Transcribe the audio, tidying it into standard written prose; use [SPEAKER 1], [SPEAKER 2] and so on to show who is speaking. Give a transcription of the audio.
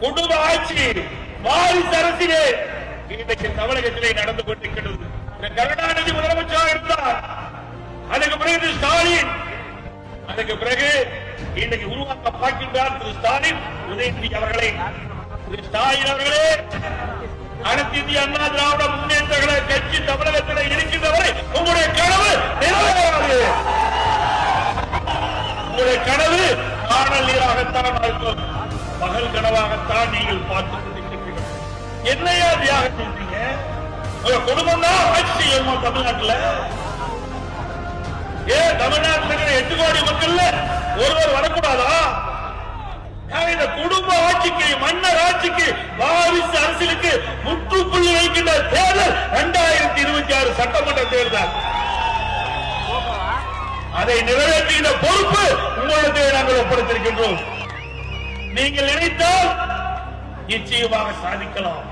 [SPEAKER 1] குடும்ப ஆட்சி வாரிசு அரசிலே இன்றைக்கு தமிழகத்திலே நடந்து கொண்டிருக்கிறது. கருணாநிதி முதலமைச்சராக இருந்தார், அதுக்கு பிறகு ஸ்டாலின், அதுக்கு பிறகு இன்றைக்கு உருவாக்க பார்க்கின்றார் திரு ஸ்டாலின். உதயநிதி அவர்களே, திரு ஸ்டாலின் அவர்களே, அனைத்து இந்திய அண்ணா திராவிட முன்னேற்ற கட்சி தமிழகத்தில் இருக்கின்றவரை உங்களுடைய கனவு நிறைவேறாது. உங்களுடைய கனவு காணல் நீராகத்தான் இருக்கும், பகல் கனவாகத்தான் நீங்கள் பார்த்துக் கொண்டிருக்கிறீர்கள். என்னையா தியாகம் செஞ்சீங்க? உங்க குடும்பம் தான் ஆட்சி செய்யணுமா தமிழ்நாட்டில்? ஏன் தமிழ்நாட்டில் 8 கோடி மக்கள் ஒருவர் வரக்கூடாதா? இந்த குடும்ப ஆட்சிக்கு, மன்னர் ஆட்சிக்கு, வாரிசு அரசியலுக்கு முற்றுப்புள்ளி வைக்கின்ற தேர்தல் 2026 சட்டமன்ற தேர்தல். அதை நிறைவேற்றுகின்ற பொறுப்பு உங்களுக்கு நாங்கள் ஒப்படைத்திருக்கின்றோம். நீங்கள் நினைத்தால் நிச்சயமாக சாதிக்கலாம்.